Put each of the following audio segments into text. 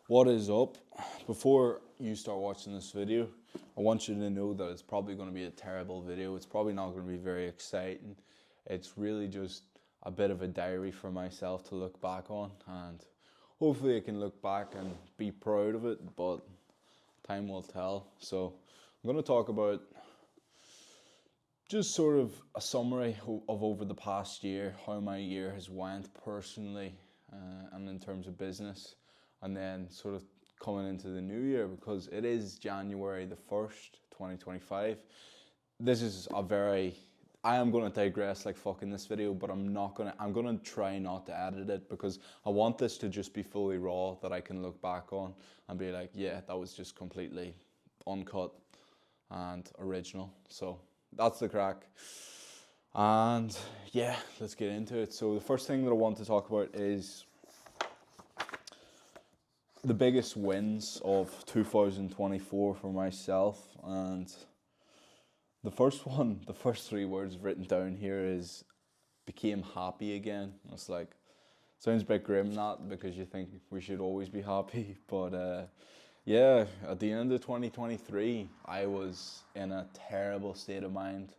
What is up? Before you start watching this video, I want you to know that it's probably going to be a terrible video. It's probably not going to be very exciting. It's really just a bit of a diary for myself to look back on, and hopefully I can look back and be proud of it, but time will tell. So I'm going to talk about just sort of a summary of over the past year, how my year has went personally and in terms of business, and then sort of coming into the new year, because it is January the 1st, 2025. This is I am going to digress like fuck in this video, but I'm going to try not to edit it, because I want this to just be fully raw, that I can look back on and be like, yeah, that was just completely uncut and original. So that's the crack. And yeah, let's get into it. So the first thing that I want to talk about is the biggest wins of 2024 for myself. And the first three words written down here is became happy again. It's like, sounds a bit grim, that, because you think we should always be happy, but yeah, at the end of 2023, I was in a terrible state of mind.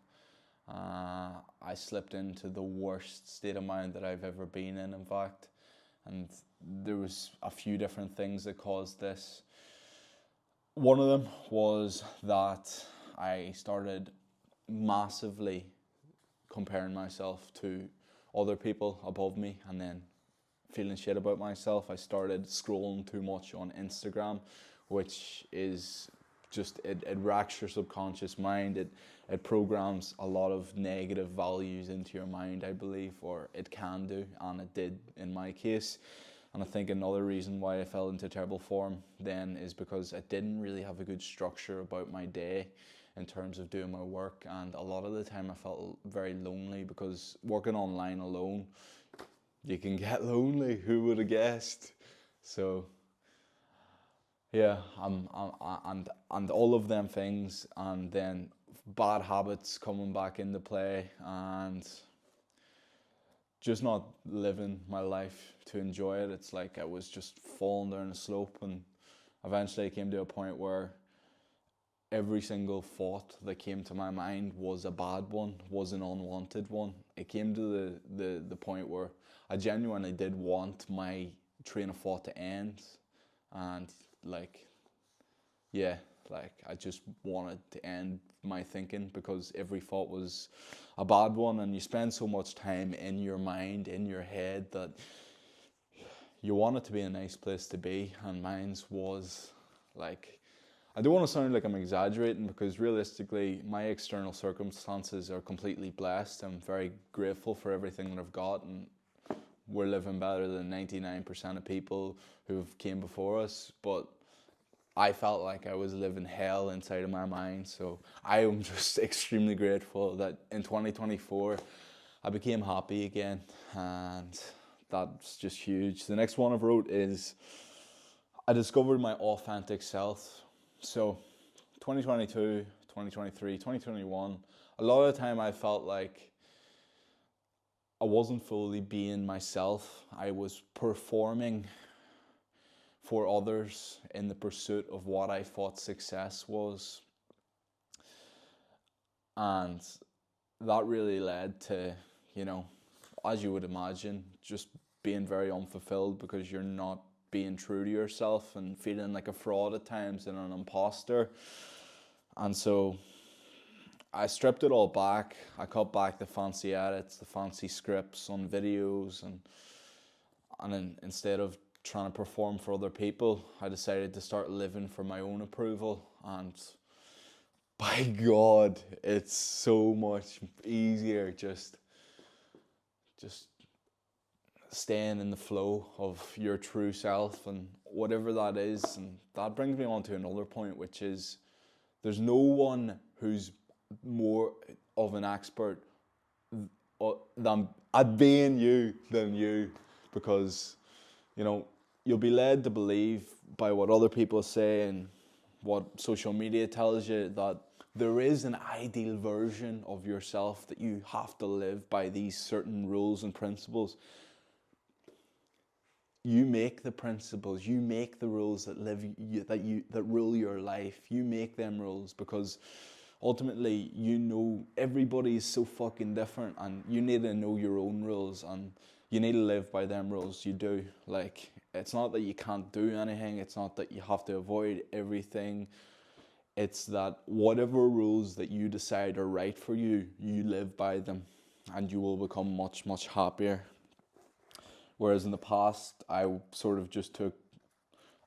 I slipped into the worst state of mind that I've ever been in fact. And there was a few different things that caused this. One of them was that I started massively comparing myself to other people above me, and then feeling shit about myself. I started scrolling too much on Instagram, which is just, it racks your subconscious mind. It programs a lot of negative values into your mind, I believe, or it can do, and it did in my case. And I think another reason why I fell into terrible form then is because I didn't really have a good structure about my day in terms of doing my work, and a lot of the time I felt very lonely, because working online alone, you can get lonely. Who would have guessed? So yeah, and all of them things, and then bad habits coming back into play, and just not living my life to enjoy it. It's like I was just falling down a slope, and eventually I came to a point where every single thought that came to my mind was a bad one, was an unwanted one. It came to the point where I genuinely did want my train of thought to end, and like, yeah, like I just wanted to end my thinking, because every thought was a bad one, and you spend so much time in your mind, in your head, that you want it to be a nice place to be, and mine's was like, I don't want to sound like I'm exaggerating, because realistically my external circumstances are completely blessed. I'm very grateful for everything that I've got, and we're living better than 99% of people who've came before us, but I felt like I was living hell inside of my mind. So I am just extremely grateful that in 2024 I became happy again, and that's just huge. The next one I've wrote is I discovered my authentic self. So 2022, 2023, 2021, a lot of the time I felt like I wasn't fully being myself. I was performing for others in the pursuit of what I thought success was. And that really led to, as you would imagine, just being very unfulfilled, because you're not being true to yourself and feeling like a fraud at times and an imposter. And so I stripped it all back. I cut back the fancy edits, the fancy scripts on videos, and then instead of trying to perform for other people, I decided to start living for my own approval. And by God, it's so much easier just staying in the flow of your true self and whatever that is. And that brings me on to another point, which is there's no one who's more of an expert than at being you than you, because you'll be led to believe by what other people say and what social media tells you, that there is an ideal version of yourself that you have to live by these certain rules and principles. you make the principles, you make the rules that that rule your life. You make them rules, because ultimately, everybody's so fucking different, and you need to know your own rules, and you need to live by them rules. You do. Like, it's not that you can't do anything, it's not that you have to avoid everything. It's that whatever rules that you decide are right for you, you live by them, and you will become much, much happier. Whereas in the past, I sort of just took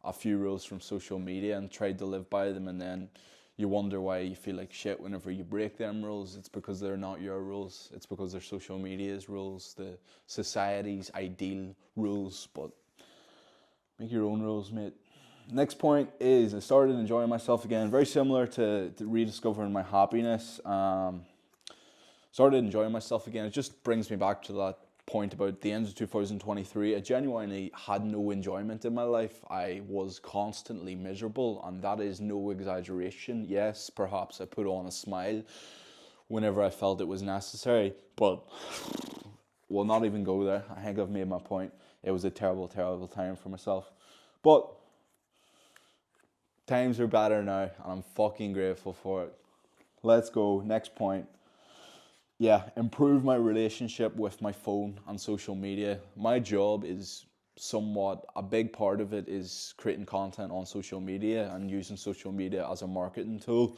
a few rules from social media and tried to live by them, and then you wonder why you feel like shit whenever you break them rules. It's because they're not your rules. It's because they're social media's rules, the society's ideal rules. But make your own rules, mate. Next point is I started enjoying myself again. Very similar to rediscovering my happiness. Started enjoying myself again. It just brings me back to that point about the end of 2023. I genuinely had no enjoyment in my life. I was constantly miserable, and that is no exaggeration. Yes, perhaps I put on a smile whenever I felt it was necessary, but we'll not even go there. I think I've made my point. It was a terrible, terrible time for myself. But times are better now, and I'm fucking grateful for it. Let's go. Next point. Yeah, improve my relationship with my phone and social media. My job is somewhat, a big part of it is creating content on social media and using social media as a marketing tool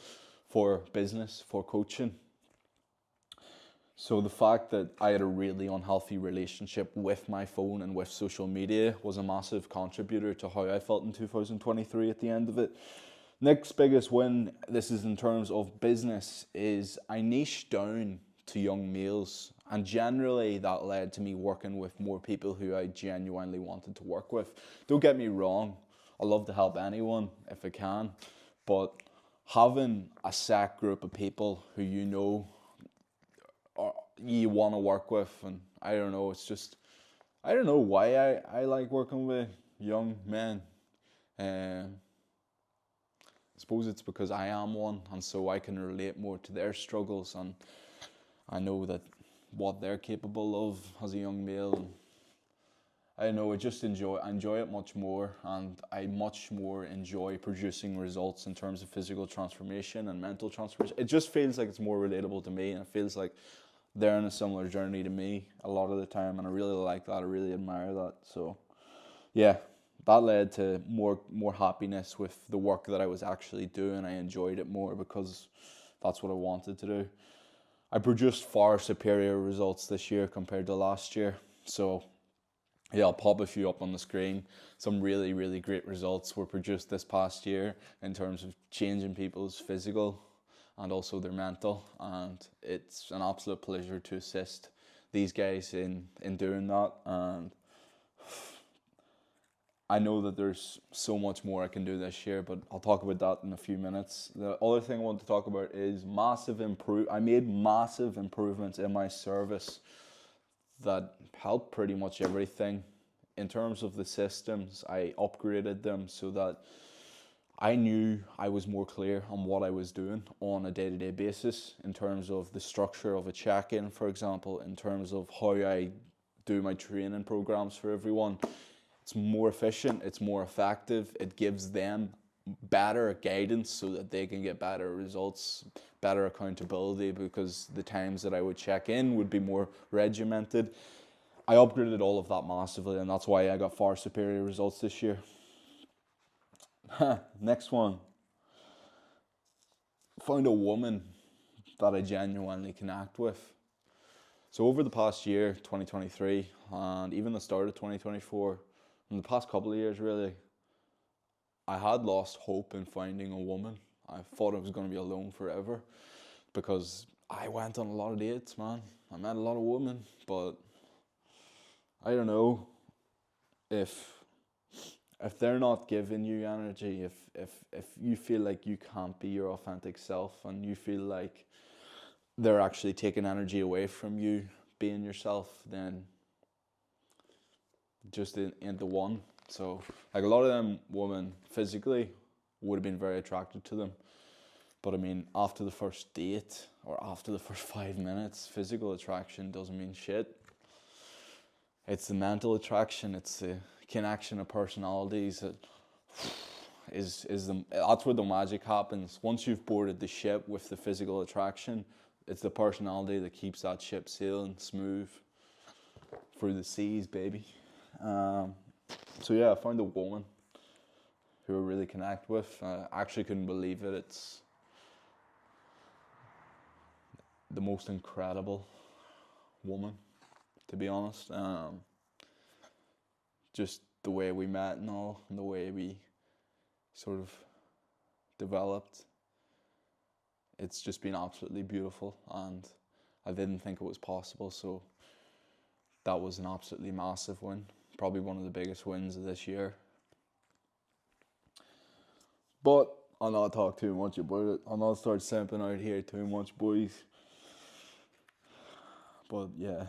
for business, for coaching. So the fact that I had a really unhealthy relationship with my phone and with social media was a massive contributor to how I felt in 2023 at the end of it. Next biggest win, this is in terms of business, is I niched down to young males, and generally that led to me working with more people who I genuinely wanted to work with. Don't get me wrong, I love to help anyone if I can, but having a set group of people who you know or you want to work with, and I don't know, it's just, I don't know why I like working with young men. I suppose it's because I am one, and so I can relate more to their struggles, and I know that what they're capable of as a young male. And I know I enjoy it much more, and I much more enjoy producing results in terms of physical transformation and mental transformation. It just feels like it's more relatable to me, and it feels like they're on a similar journey to me a lot of the time, and I really like that. I really admire that. So yeah, that led to more happiness with the work that I was actually doing. I enjoyed it more because that's what I wanted to do. I produced far superior results this year compared to last year. So yeah, I'll pop a few up on the screen. Some really, really great results were produced this past year in terms of changing people's physical and also their mental. And it's an absolute pleasure to assist these guys in doing that. And I know that there's so much more I can do this year, but I'll talk about that in a few minutes. The other thing I want to talk about is I made massive improvements in my service that helped pretty much everything. In terms of the systems, I upgraded them so that I knew I was more clear on what I was doing on a day-to-day basis, in terms of the structure of a check-in, for example, in terms of how I do my training programs for everyone. It's more efficient, it's more effective, it gives them better guidance so that they can get better results, better accountability, because the times that I would check in would be more regimented. I upgraded all of that massively, and that's why I got far superior results this year. Next one. Found a woman that I genuinely connect with. So over the past year, 2023, and even the start of 2024, in the past couple of years really, I had lost hope in finding a woman. I thought I was going to be alone forever, because I went on a lot of dates, man. I met a lot of women, but I don't know, if they're not giving you energy, if you feel like you can't be your authentic self, and you feel like they're actually taking energy away from you being yourself, then just ain't the one. So like, a lot of them women physically would have been very attracted to them, but I mean, after the first date or after the first 5 minutes, physical attraction doesn't mean shit. It's the mental attraction, it's the connection of personalities that that's where the magic happens. Once you've boarded the ship with the physical attraction, it's the personality that keeps that ship sailing smooth through the seas, baby. So yeah, I found a woman who I really connect with. I actually couldn't believe it. It's the most incredible woman, to be honest. Just the way we met and all, and the way we sort of developed. It's just been absolutely beautiful, and I didn't think it was possible, so that was an absolutely massive win. Probably one of the biggest wins of this year. But I'll not talk too much about it. I'll not start simping out here too much, boys. But yeah.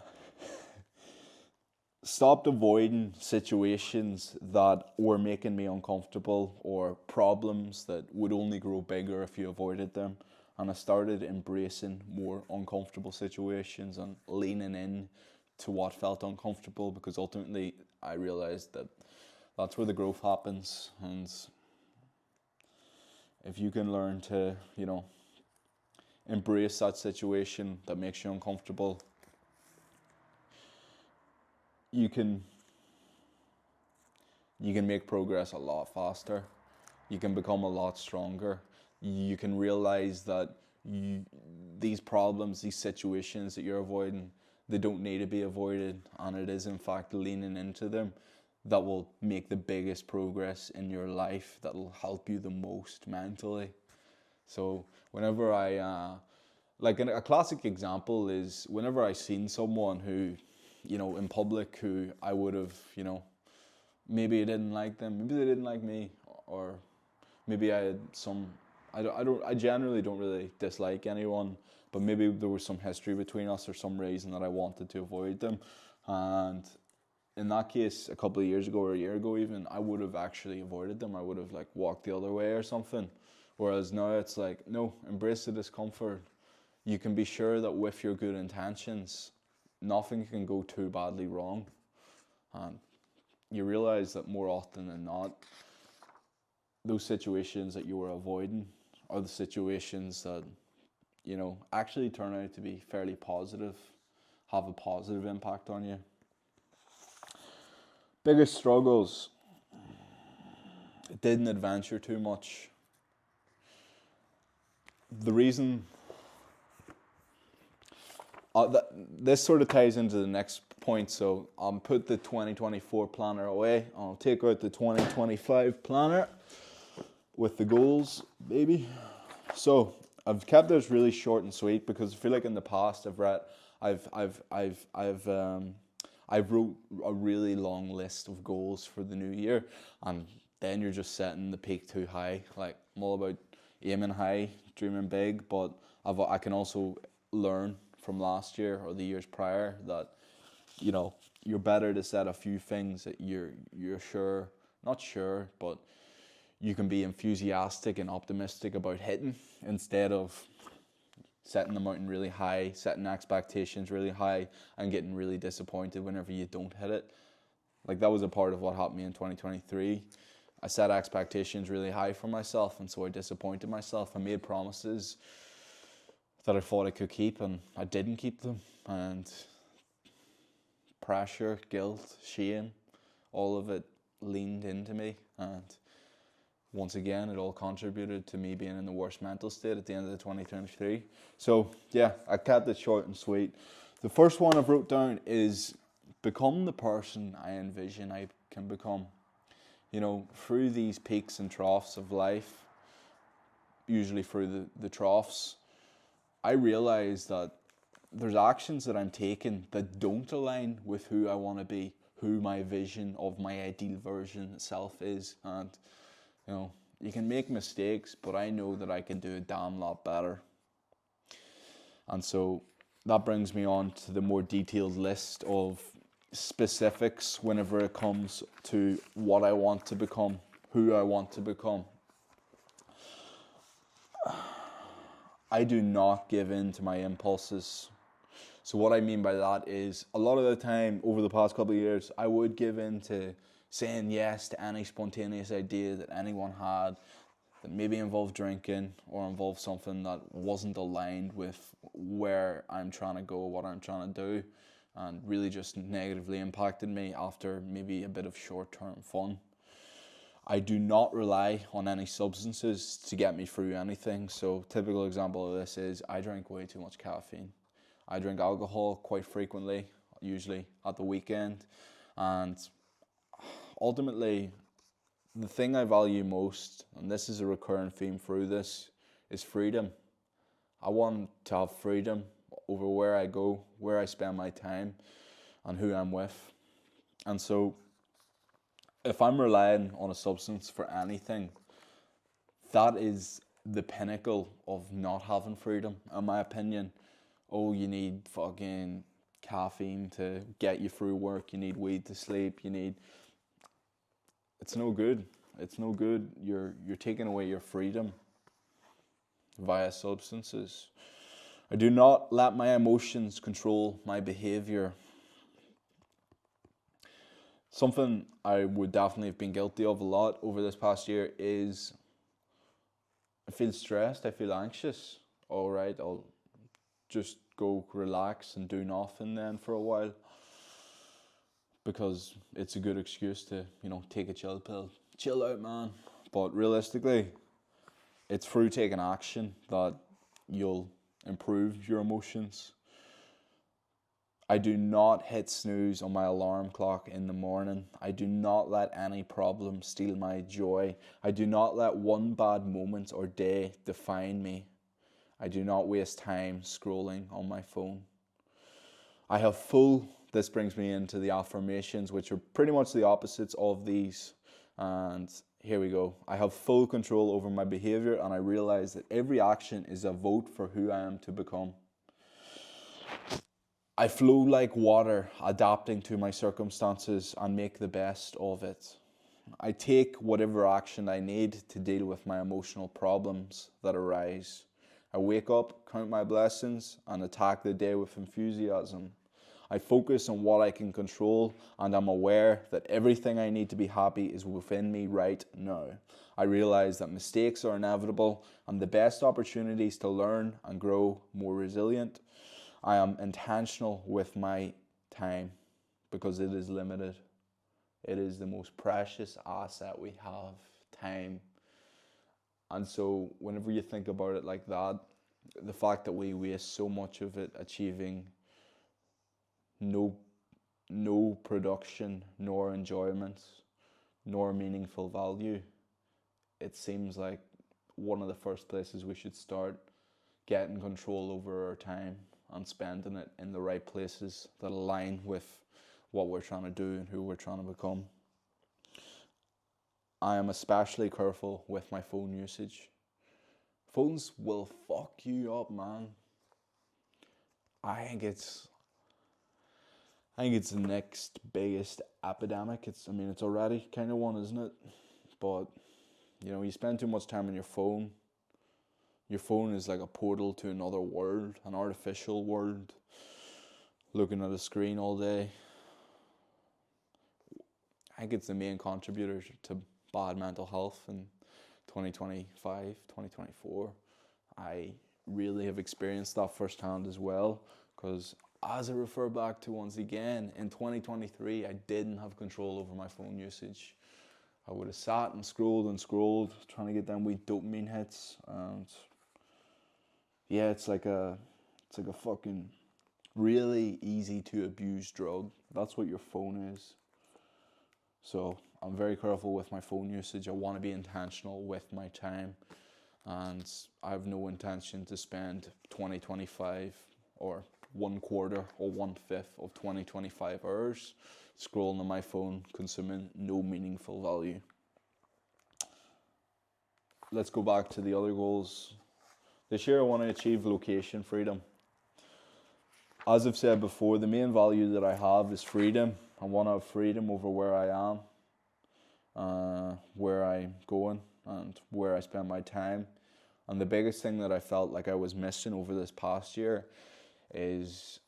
Stopped avoiding situations that were making me uncomfortable or problems that would only grow bigger if you avoided them. And I started embracing more uncomfortable situations and leaning in to what felt uncomfortable, because ultimately I realized that that's where the growth happens. And if you can learn to, embrace that situation that makes you uncomfortable, you can make progress a lot faster. You can become a lot stronger. You can realize that these problems, these situations that you're avoiding, they don't need to be avoided, and it is in fact leaning into them that will make the biggest progress in your life, that will help you the most mentally. So whenever a classic example is whenever I seen someone who, in public, who I would have, maybe I didn't like them, maybe they didn't like me, or maybe I had I generally don't really dislike anyone, but maybe there was some history between us or some reason that I wanted to avoid them. And in that case, a couple of years ago or a year ago even, I would have actually avoided them. I would have walked the other way or something. Whereas now it's no, embrace the discomfort. You can be sure that with your good intentions, nothing can go too badly wrong. And you realize that more often than not, those situations that you were avoiding are the situations that, actually turn out to be fairly positive, have a positive impact on you. Biggest struggles: didn't adventure too much. The reason this sort of ties into the next point, so I'll put the 2024 planner away. I'll take out the 2025 planner with the goals, baby. So I've kept this really short and sweet because I feel like in the past I've wrote a really long list of goals for the new year, and then you're just setting the peak too high. I'm all about aiming high, dreaming big, but I can also learn from last year or the years prior that, you're better to set a few things that you're not sure, but you can be enthusiastic and optimistic about hitting, instead of setting the mountain really high, setting expectations really high, and getting really disappointed whenever you don't hit it. That was a part of what happened to me in 2023. I set expectations really high for myself, and so I disappointed myself. I made promises that I thought I could keep, and I didn't keep them. And pressure, guilt, shame, all of it leaned into me. And once again, it all contributed to me being in the worst mental state at the end of the 2023. So yeah, I kept it short and sweet. The first one I've wrote down is become the person I envision I can become. Through these peaks and troughs of life, usually through the troughs, I realize that there's actions that I'm taking that don't align with who I want to be, who my vision of my ideal version itself is. And you can make mistakes, but I know that I can do a damn lot better. And so that brings me on to the more detailed list of specifics whenever it comes to what I want to become, who I want to become. I do not give in to my impulses. So what I mean by that is, a lot of the time over the past couple of years, I would give in to saying yes to any spontaneous idea that anyone had that maybe involved drinking or involved something that wasn't aligned with where I'm trying to go, what I'm trying to do, and really just negatively impacted me after maybe a bit of short-term fun. I do not rely on any substances to get me through anything. So typical example of this is I drink way too much caffeine. I drink alcohol quite frequently, usually at the weekend. And ultimately, the thing I value most, and this is a recurring theme through this, is freedom. I want to have freedom over where I go, where I spend my time, and who I'm with. And so if I'm relying on a substance for anything, that is the pinnacle of not having freedom, in my opinion. Oh, you need fucking caffeine to get you through work, you need weed to sleep, it's no good. It's no good. You're taking away your freedom via substances. I do not let my emotions control my behavior. Something I would definitely have been guilty of a lot over this past year is I feel stressed, I feel anxious. All right, I'll just go relax and do nothing then for a while because it's a good excuse to, take a chill pill. Chill out, man. But realistically, it's through taking action that you'll improve your emotions. I do not hit snooze on my alarm clock in the morning. I do not let any problem steal my joy. I do not let one bad moment or day define me. I do not waste time scrolling on my phone. This brings me into the affirmations, which are pretty much the opposites of these. And here we go. I have full control over my behavior, and I realize that every action is a vote for who I am to become. I flow like water, adapting to my circumstances and make the best of it. I take whatever action I need to deal with my emotional problems that arise. I wake up, count my blessings, and attack the day with enthusiasm. I focus on what I can control, and I'm aware that everything I need to be happy is within me right now. I realize that mistakes are inevitable, and the best opportunities to learn and grow more resilient. I am intentional with my time because it is limited. It is the most precious asset we have, time. And so whenever you think about it like that, the fact that we waste so much of it achieving no production, nor enjoyment, nor meaningful value, it seems like one of the first places we should start getting control over our time and spending it in the right places that align with what we're trying to do and who we're trying to become. I am especially careful with my phone usage. Phones will fuck you up, man. I think it's the next biggest epidemic. It's already kind of one, isn't it? But, you spend too much time on your phone. Your phone is like a portal to another world, an artificial world. Looking at a screen all day. I think it's the main contributor to bad mental health in 2025, 2024. I really have experienced that firsthand as well, because as I refer back to once again, in 2023, I didn't have control over my phone usage. I would have sat and scrolled, trying to get them wee dopamine hits, and yeah, it's like a fucking really easy to abuse drug. That's what your phone is. So I'm very careful with my phone usage. I want to be intentional with my time, and I have no intention to spend 2025 or 1/4 or 1/5 of 2025 hours scrolling on my phone, consuming no meaningful value. Let's go back to the other goals. This year I want to achieve location freedom. As I've said before, the main value that I have is freedom. I want to have freedom over where I am, where I'm going, and where I spend my time. And the biggest thing that I felt like I was missing over this past year is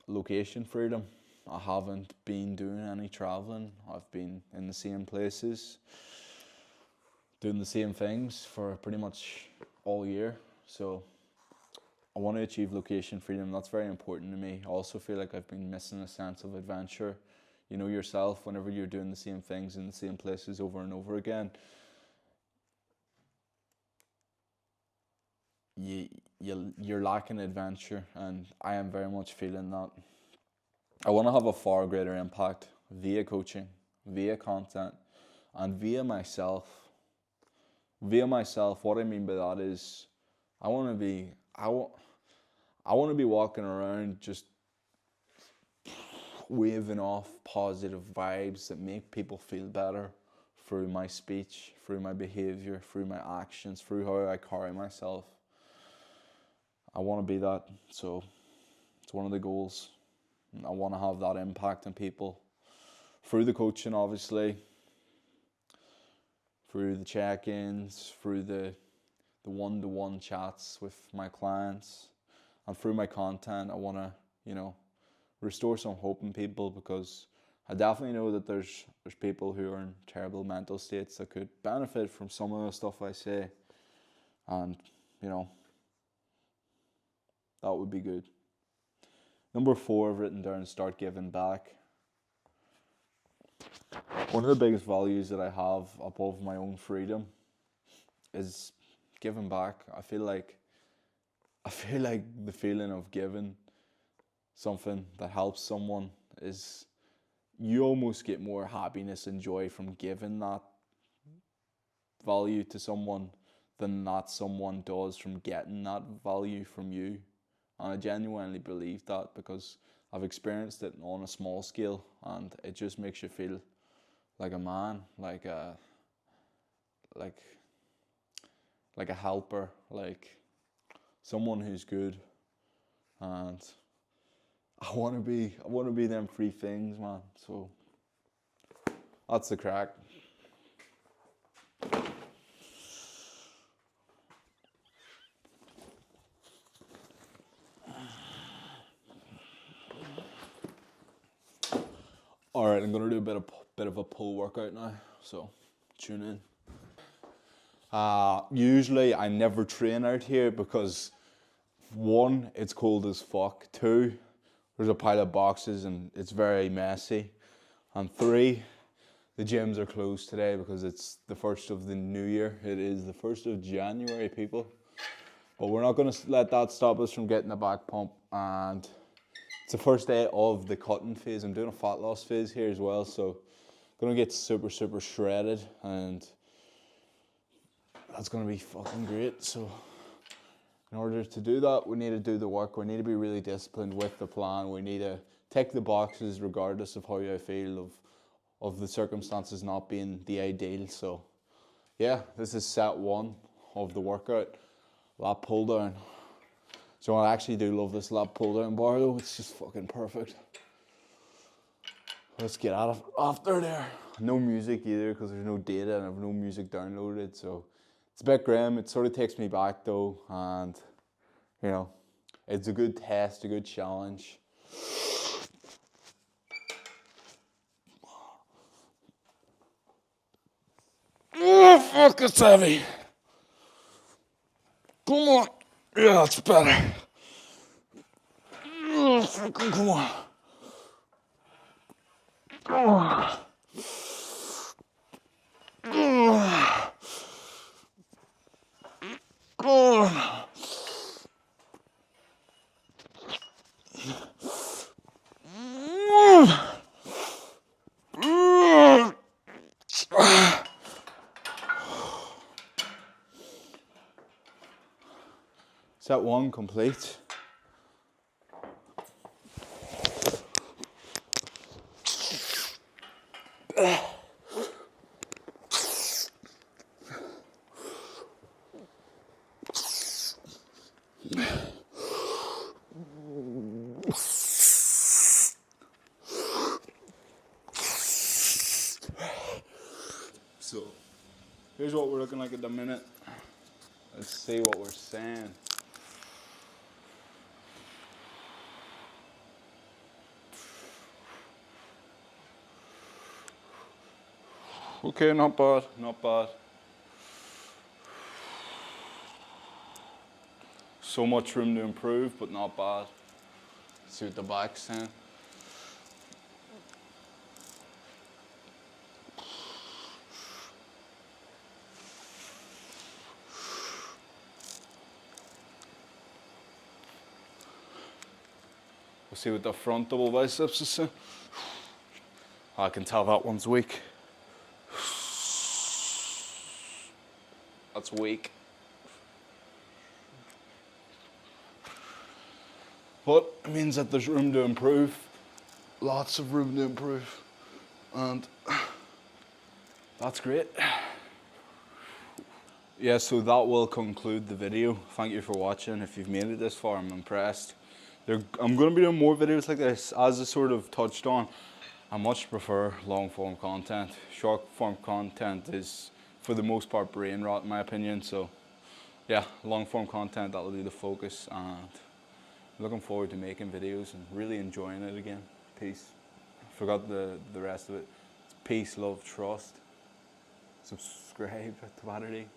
location freedom. I haven't been doing any traveling. I've been in the same places, doing the same things for pretty much all year. So I want to achieve location freedom. That's very important to me. I also feel like I've been missing a sense of adventure. You know yourself, whenever you're doing the same things in the same places over and over again, you're lacking adventure, and I am very much feeling that. I want to have a far greater impact via coaching, via content, and via myself. Via myself, what I mean by that is, I want to be, I want to be walking around just waving off positive vibes that make people feel better through my speech, through my behavior, through my actions, through how I carry myself. I want to be that, so it's one of the goals. I want to have that impact on people through the coaching, obviously, through the check-ins, through the one-to-one chats with my clients, and through my content. I want to, restore some hope in people, because I definitely know that there's people who are in terrible mental states that could benefit from some of the stuff I say, and that would be good. Number 4, I've written down, start giving back. One of the biggest values that I have above my own freedom is giving back. I feel like the feeling of giving something that helps someone is, you almost get more happiness and joy from giving that value to someone than that someone does from getting that value from you. And I genuinely believe that, because I've experienced it on a small scale, and it just makes you feel like a man, like a helper, like someone who's good. And I want to be them 3 things, man. So that's the crack. All right, I'm gonna do a bit of a pull workout now, so tune in. Usually I never train out here because 1, it's cold as fuck. 2, there's a pile of boxes and it's very messy. And 3, the gyms are closed today because it's the 1st of the new year. It is the 1st of January, people. But we're not gonna let that stop us from getting a back pump, and it's the first day of the cutting phase. I'm doing a fat loss phase here as well, so I'm gonna get super shredded, and that's gonna be fucking great. So in order to do that, we need to do the work. We need to be really disciplined with the plan. We need to tick the boxes regardless of how I feel of the circumstances not being the ideal. So yeah, this is set 1 of the workout, lat pull down. So I actually do love this lat pull down bar though. It's just fucking perfect. Let's get out of after there. No music either, because there's no data and I have no music downloaded. So it's a bit grim. It sort of takes me back though, and it's a good test, a good challenge. Oh fuck, it's heavy. Come on. Yeah, that's better. Oh, fucking come on. Oh. Oh. Oh. Set 1 complete. So here's what we're looking like at the minute. Let's see what we're saying. Okay, not bad, not bad. So much room to improve, but not bad. See what the back's saying. We'll see what the front double biceps is saying. I can tell that one's weak. That's weak. But it means that there's room to improve. Lots of room to improve. And that's great. Yeah, so that will conclude the video. Thank you for watching. If you've made it this far, I'm impressed. I'm going to be doing more videos like this. As I sort of touched on, I much prefer long form content. Short form content is, for the most part, brain rot in my opinion. So yeah, long form content, that'll be the focus. And looking forward to making videos and really enjoying it again. Peace. Forgot the rest of it. It's peace, love, trust. Subscribe to Battery.